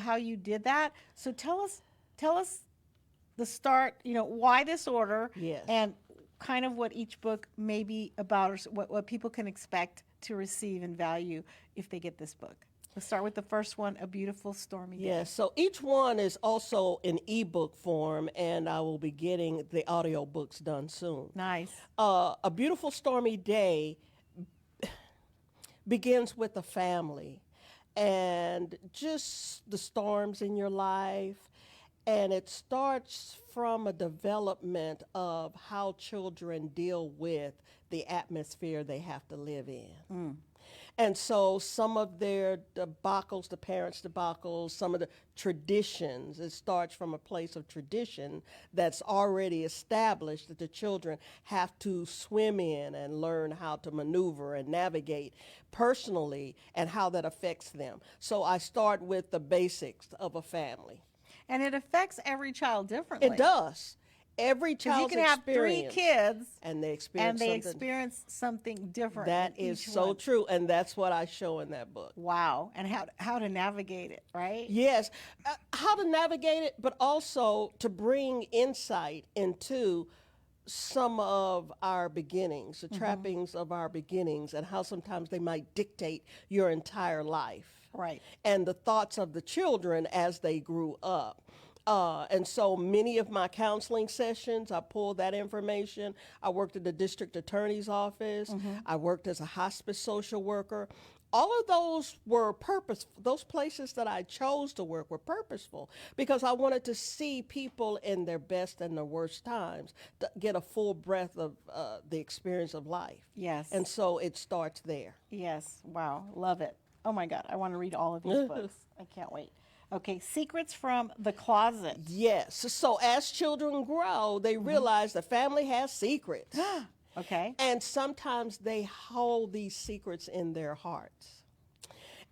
how you did that. So tell us the start, why this order Yes. and kind of what each book may be about, or what people can expect to receive and value if they get this book. Let's start with the first one, A Beautiful Stormy Day. Yes, so each one is also in ebook form, and I will be getting the audio books done soon. Nice. A Beautiful Stormy Day begins with a family and just the storms in your life. And it starts from a development of how children deal with the atmosphere they have to live in. And so some of their debacles, the parents' debacles, some of the traditions, it starts from a place of tradition that's already established that the children have to swim in and learn how to maneuver and navigate personally and how that affects them. So I start with the basics of a family. And it affects every child differently. It does. Every Because you child's can have three experience, kids and they experience and they something. experience something different. That in is each so one. true, and that's what I show in that book. Wow. And how to navigate it, right? Yes, how to navigate it, but also to bring insight into some of our beginnings, the trappings of our beginnings, and how sometimes they might dictate your entire life. Right. And the thoughts of the children as they grew up. And so many of my counseling sessions, I pulled that information. I worked at the district attorney's office. I worked as a hospice social worker. All of those were purposeful. Those places that I chose to work were purposeful because I wanted to see people in their best and their worst times, to get a full breadth of the experience of life. Yes. And so it starts there. Yes. Wow. Love it. Oh my God. I want to read all of these books. I can't wait. Okay. Secrets from the Closet. Yes. So as children grow, they realize the family has secrets. Okay. And sometimes they hold these secrets in their hearts.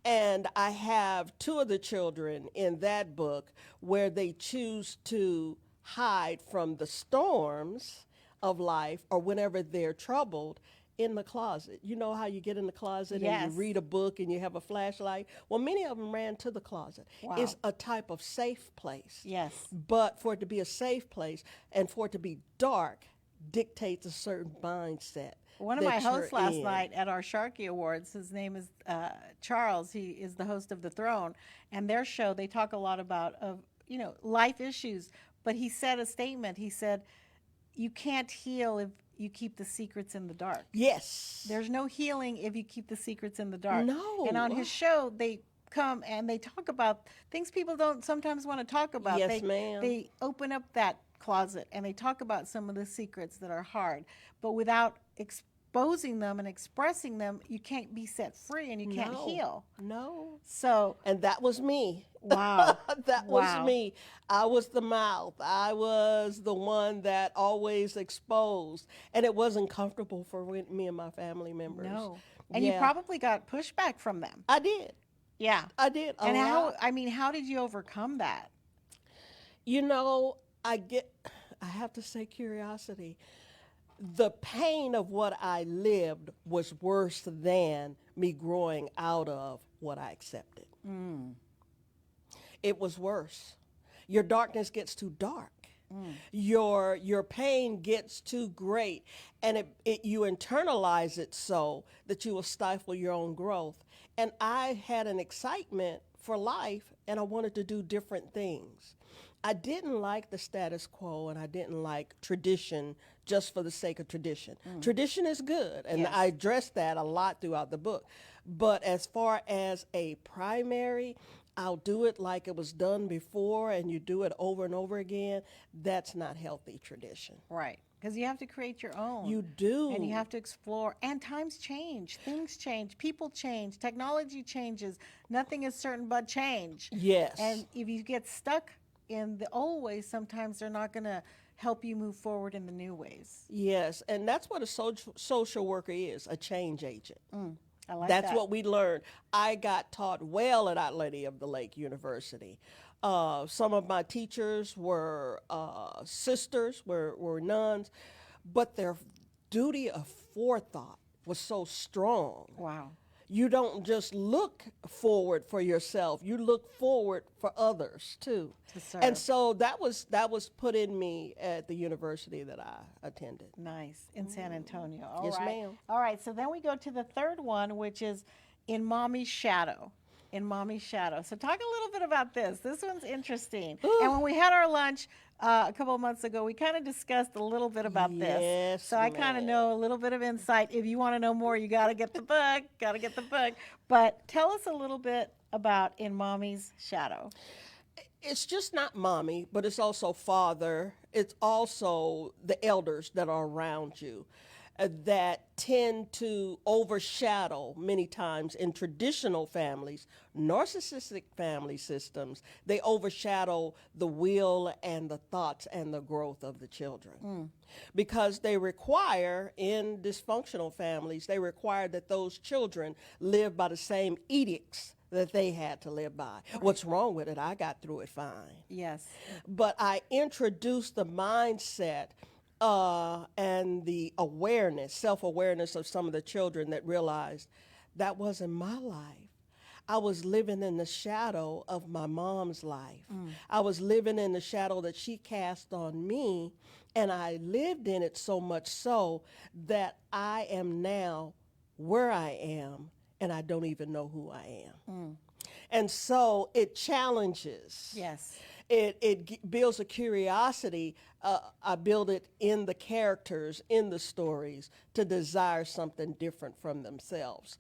And I have two of the children in that book where they choose to hide from the storms of life or whenever they're troubled in the closet. You know how you get in the closet and Yes. you read a book and you have a flashlight? Well, many of them ran to the closet. Wow. It's a type of safe place. Yes. But for it to be a safe place and for it to be dark dictates a certain mindset. One of my that you're hosts last in. night at our Sharkey Awards, his name is Charles. He is the host of The Throne, and their show they talk a lot about life issues. But he said a statement. He said, "You can't heal if you keep the secrets in the dark. Yes. There's no healing if you keep the secrets in the dark." No. And on his show, they come and they talk about things people don't sometimes want to talk about. Yes, ma'am. They open up that closet and they talk about some of the secrets that are hard, but without exposing them and expressing them, you can't be set free and you can't No. heal. No. So, And that was me. wow. That Wow. was me. I was the mouth. I was the one that always exposed. And it wasn't comfortable for me and my family members. No. And you Yeah. probably got pushback from them. I did. Yeah. I did. A And lot. how did you overcome that? You know, I have to say curiosity. The pain of what I lived was worse than me growing out of what I accepted. It was worse. Your darkness gets too dark. Your pain gets too great, and you internalize it so that you will stifle your own growth. And I had an excitement for life, and I wanted to do different things. I didn't like the status quo, and I didn't like tradition just for the sake of tradition. Tradition is good, and Yes. I addressed that a lot throughout the book. But as far as a primary, I'll do it like it was done before, and you do it over and over again. That's not healthy tradition. Right. Because you have to create your own. You do. And you have to explore. And times change. Things change. People change. Technology changes. Nothing is certain but change. Yes. And if you get stuck in the old ways, sometimes they're not going to help you move forward in the new ways. Yes, and that's what a social worker is, a change agent. I like That's that. what we learned. I got taught well at Our Lady of the Lake University. Some of my teachers were sisters, were nuns, but their duty of forethought was so strong. Wow. you don't just look forward for yourself, you look forward for others too. To serve. And so that was put in me at the university that I attended. Nice. In San Antonio. All Yes, right. ma'am. All right. So then we go to the third one, which is In Mommy's Shadow. In Mommy's Shadow. So talk a little bit about this. This one's interesting. Ooh. And when we had our lunch a couple of months ago, we kind of discussed a little bit about this. Yes, So I kind of ma'am. know a little bit of insight. If you want to know more, you got to get the book. Got to get the book. But tell us a little bit about In Mommy's Shadow. It's just not mommy, but it's also father. It's also the elders that are around you that tend to overshadow many times in traditional families, narcissistic family systems. They overshadow the will and the thoughts and the growth of the children. Because they require, in dysfunctional families, they require that those children live by the same edicts that they had to live by. What's wrong with it? I got through it fine. Yes. But I introduced the mindset and the awareness, self-awareness of some of the children that realized that wasn't my life. I was living in the shadow of my mom's life. I was living in the shadow that she cast on me, and I lived in it so much so that I am now where I am, and I don't even know who I am. And so it challenges. Yes. It builds a curiosity. I build it in the characters, in the stories, to desire something different from themselves.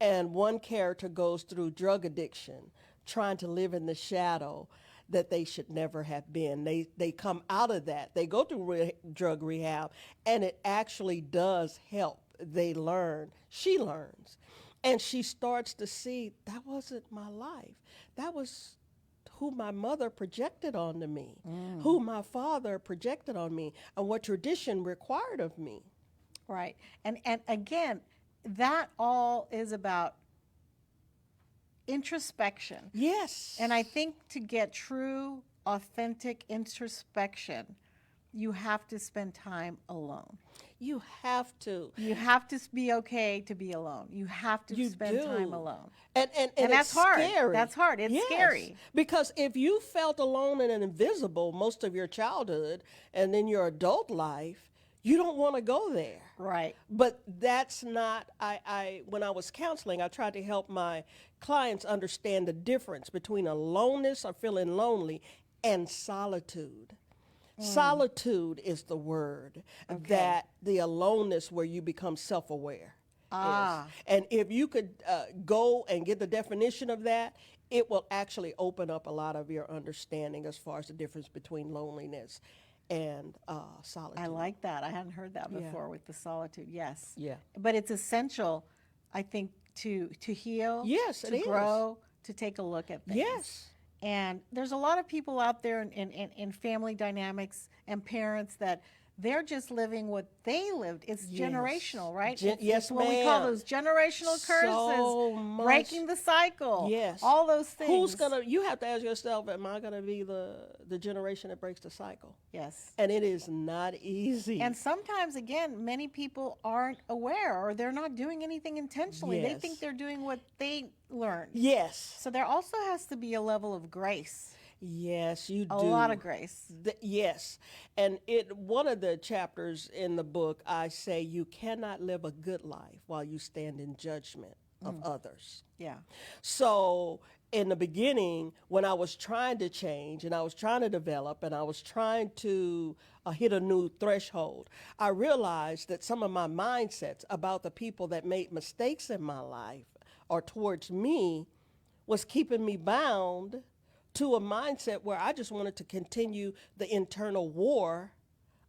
And one character goes through drug addiction, trying to live in the shadow that they should never have been. They come out of that. They go through drug rehab, and it actually does help. They learn. She learns. And she starts to see that wasn't my life. That was who my mother projected onto me, who my father projected on me, and what tradition required of me. Right. And again, that all is about introspection. Yes. And I think to get true, authentic introspection, you have to spend time alone. You have to. You have to be okay to be alone. You have to You spend do. time alone. And that's it's hard. scary. That's hard. It's Yes. scary. Because if you felt alone and invisible most of your childhood and in your adult life, you don't want to go there. Right. But that's not, when I was counseling, I tried to help my clients understand the difference between aloneness or feeling lonely and solitude. Solitude is the word that the aloneness where you become self-aware is. And if you could go and get the definition of that, it will actually open up a lot of your understanding as far as the difference between loneliness and solitude. I like that. I hadn't heard that before with the solitude. Yes. Yeah. But it's essential, I think, to heal, Yes, to it is. grow, to take a look at things. Yes. And there's a lot of people out there in family dynamics and parents that they're just living what they lived. It's generational, right? Yes, what we call ma'am. those generational curses, So much. breaking the cycle. Yes. All those things. You have to ask yourself, am I going to be the generation that breaks the cycle? Yes. And it is not easy. And sometimes, again, many people aren't aware or they're not doing anything intentionally. They Yes. think they're doing what they learned. Yes. So there also has to be a level of grace, Yes, you do. a lot of grace. Yes. And one of the chapters in the book, I say you cannot live a good life while you stand in judgment of others. Yeah. So in the beginning, when I was trying to change and I was trying to develop and I was trying to hit a new threshold, I realized that some of my mindsets about the people that made mistakes in my life or towards me was keeping me bound to a mindset where I just wanted to continue the internal war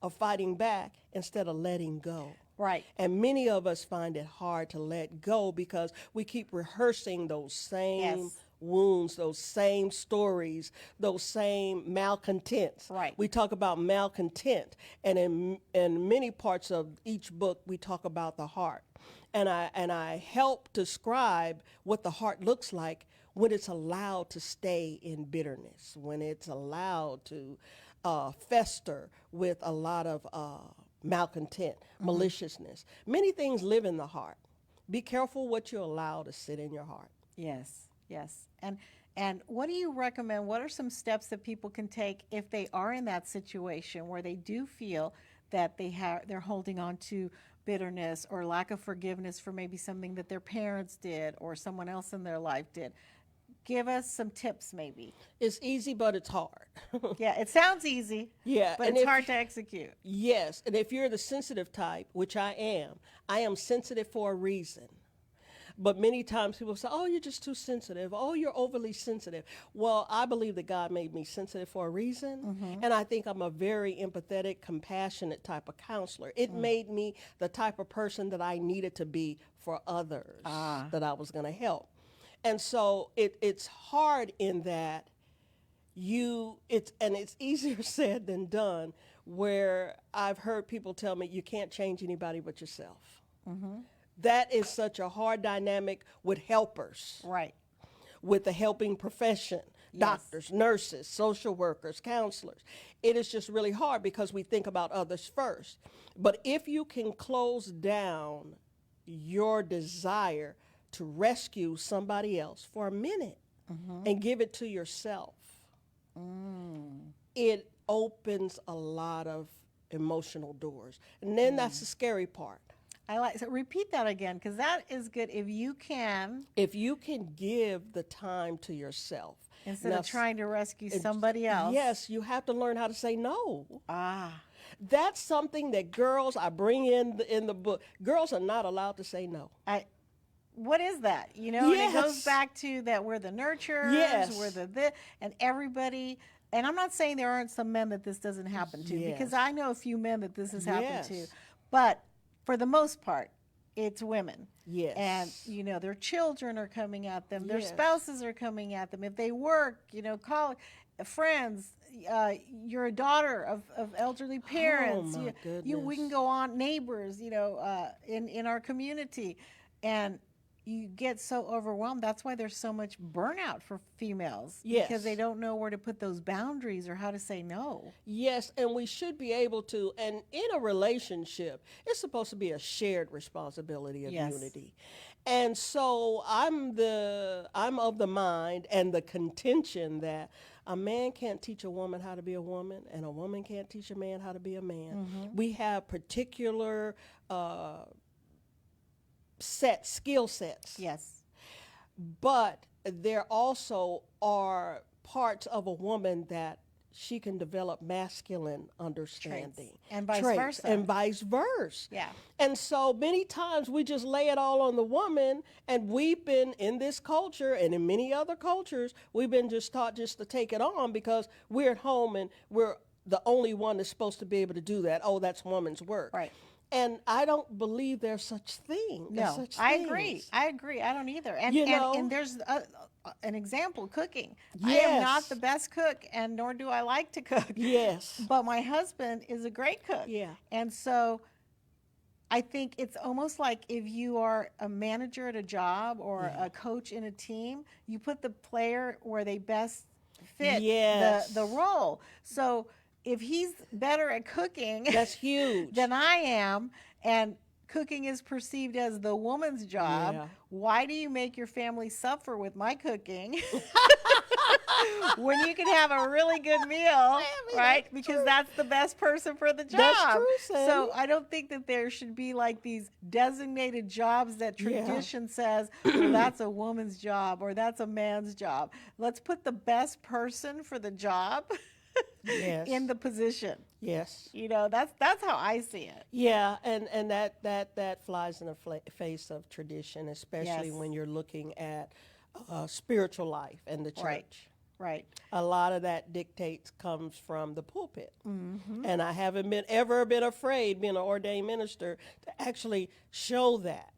of fighting back instead of letting go. Right. And many of us find it hard to let go because we keep rehearsing those same Yes. wounds, those same stories, those same malcontents. Right. We talk about malcontent, and in many parts of each book, we talk about the heart. And I help describe what the heart looks like when it's allowed to stay in bitterness, when it's allowed to fester with a lot of malcontent, maliciousness. Many things live in the heart, Be careful what you allow to sit in your heart. Yes, yes. And what do you recommend? What are some steps that people can take if they are in that situation where they do feel that they're holding on to bitterness or lack of forgiveness for maybe something that their parents did or someone else in their life did? Give us some tips maybe. It's easy, but it's hard. Yeah, it sounds easy, Yeah, but and it's if hard to execute. yes, and if you're the sensitive type, which I am sensitive for a reason. But many times people say, "Oh, you're just too sensitive. Oh, you're overly sensitive." Well, I believe that God made me sensitive for a reason, and I think I'm a very empathetic, compassionate type of counselor. It made me the type of person that I needed to be for others that I was going to help. And so it's hard in that it's easier said than done, where I've heard people tell me you can't change anybody but yourself. That is such a hard dynamic with helpers, Right. with the helping profession, doctors, nurses, social workers, counselors. It is just really hard because we think about others first. But if you can close down your desire to rescue somebody else for a minute and give it to yourself, it opens a lot of emotional doors. And then that's the scary part. So repeat that again because that is good. If you can, If you can give the time to yourself instead Now, of trying to rescue somebody else. yes, you have to learn how to say no. Ah, That's something that girls I bring in the book. Girls are not allowed to say no. what is that? You know, and it goes Yes. back to that we're the nurturers, Yes. we're the this, and everybody. And I'm not saying there aren't some men that this doesn't happen to, because Yes. I know a few men that this has happened to. Yes. But for the most part, it's women. Yes. And, you know, their children are coming at them, their Yes. spouses are coming at them. If they work, you know, college, friends, you're a daughter of elderly parents. Oh, my We can goodness. go on, neighbors, you know, in our community. And you get so overwhelmed. That's why there's so much burnout for females. Yes. Because they don't know where to put those boundaries or how to say no. Yes, and we should be able to, and in a relationship, it's supposed to be a shared responsibility of Yes. unity. And so I'm of the mind and the contention that a man can't teach a woman how to be a woman, and a woman can't teach a man how to be a man. We have particular skill sets. Yes. But there also are parts of a woman that she can develop masculine understanding. And vice Traits, versa. and vice versa. Yeah. And so many times we just lay it all on the woman, and we've been in this culture and in many other cultures, we've been just taught just to take it on because we're at home and we're the only one that's supposed to be able to do that. Oh, that's woman's work. Right. And I don't believe there's such thing. No, such I things. agree. I agree. I don't either. And You know? and there's an example: cooking. I Yes. am not the best cook, and nor do I like to cook. Yes. But my husband is a great cook. Yeah. And so I think it's almost like if you are a manager at a job or a coach in a team, you put the player where they best fit Yes. the role. So if he's better at cooking That's huge. than I am, and cooking is perceived as the woman's job, Yeah. why do you make your family suffer with my cooking when you can have a really good meal, right? that's Because true. that's the best person for the job. That's true, So Sandy. I don't think that there should be like these designated jobs that Yeah. tradition says, well, that's a woman's job or that's a man's job. Let's put the best person for the job Yes. in the position. Yes. You know, that's how I see it. Yeah, and that flies in the face of tradition, especially Yes. when you're looking at spiritual life and the church. Right. Right. A lot of that dictates comes from the pulpit, Mm-hmm. and I haven't ever been afraid, being an ordained minister, to actually show that.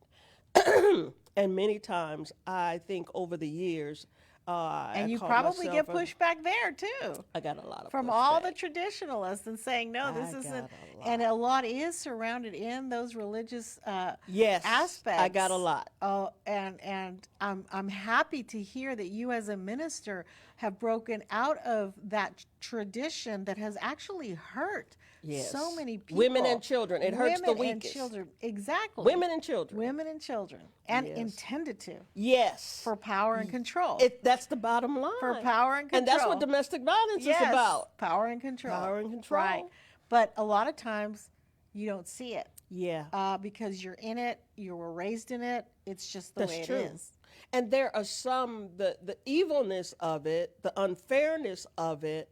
And many times, I think over the years, And I you caught probably myself get pushback there too. I got a lot of From all the pushback. traditionalists and saying no, this I isn't, got a and a lot is surrounded in those religious Yes, aspects. I got a lot. Oh, and I'm happy to hear that you as a minister have broken out of that tradition that has actually hurt Yes. so many people. Women and children. It hurts the Women and weakest. children. Exactly. Women and children. Women and children. And Yes. intended to. Yes. For power and control. That's the bottom line. For power and control. And that's what domestic violence Yes, is about. power and control. Power and control. Right. But a lot of times you don't see it. Yeah. Because you're in it, you were raised in it. It's just the That's way true. it is. And there are some, the evilness of it, the unfairness of it,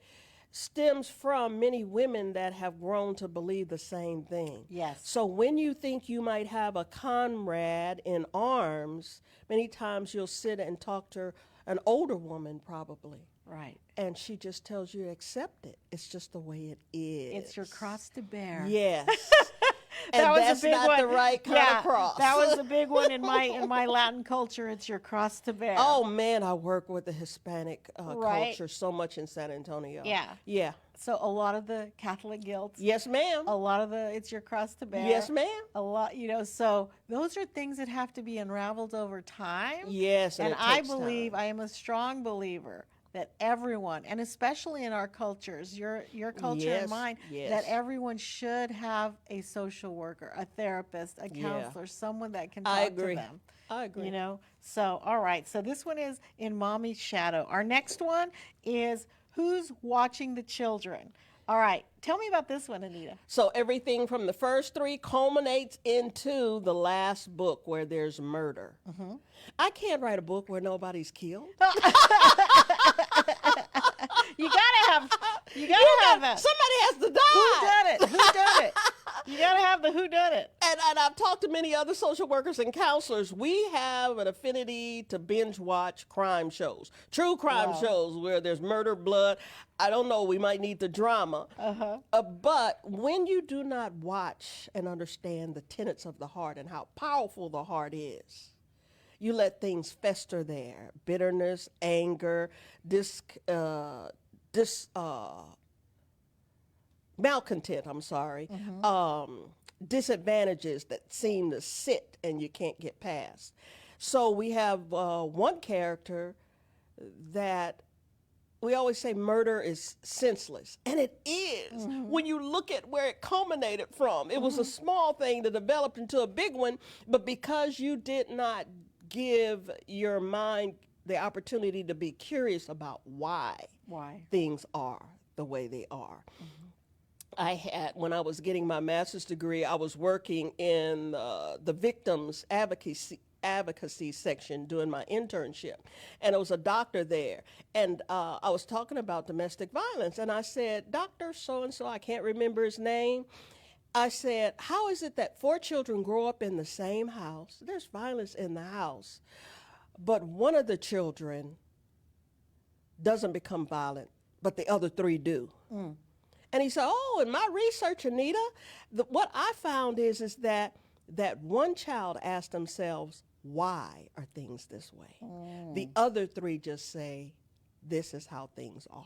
stems from many women that have grown to believe the same thing. Yes. So when you think you might have a comrade in arms, many times you'll sit and talk to an older woman probably. Right. And she just tells you to accept it. It's just the way it is. It's your cross to bear. Yes. That And was a that's big not one. the right kind Yeah, of cross. that was a big one in my Latin culture. It's your cross to bear. Oh man, I work with the Hispanic Right. culture so much in San Antonio. Yeah. Yeah. So a lot of the Catholic guilt. Yes, ma'am. A lot of the it's your cross to bear. Yes, ma'am. A lot, so those are things that have to be unraveled over time. Yes, and And it I takes believe, time. I am a strong believer that everyone, and especially in our cultures, your culture Yes, and mine, yes. that everyone should have a social worker, a therapist, a Yeah. counselor, someone that can talk I agree. to them. I agree. So all right, so this one is In Mommy's Shadow. Our next one is Who's Watching the Children? All right, tell me about this one, Anita. So everything from the first three culminates into the last book where there's murder. Mm-hmm. I can't write a book where nobody's killed. You gotta have that. Somebody has to die. Who done it? Who done it? You gotta have the who done it. And I've talked to many other social workers and counselors. We have an affinity to binge watch crime shows, true crime Wow. shows where there's murder, blood. I don't know, we might need the drama. But when you do not watch and understand the tenets of the heart and how powerful the heart is, you let things fester there. Bitterness, anger, malcontent, disadvantages that seem to sit and you can't get past. So we have one character that we always say murder is senseless, and it is. When you look at where it culminated from. It was a small thing that developed into a big one, but because you did not give your mind the opportunity to be curious about why things are the way they are. When I was getting my master's degree, I was working in the victims advocacy section doing my internship, and there was a doctor there, and I was talking about domestic violence, and I said, Dr. So-and-so, I can't remember his name. I said, how is it that 4 children grow up in the same house? There's violence in the house, but one of the children doesn't become violent, but the other 3 do. And he said, oh, in my research, Anita, what I found is that one child asked themselves, why are things this way? The other 3 just say, this is how things are.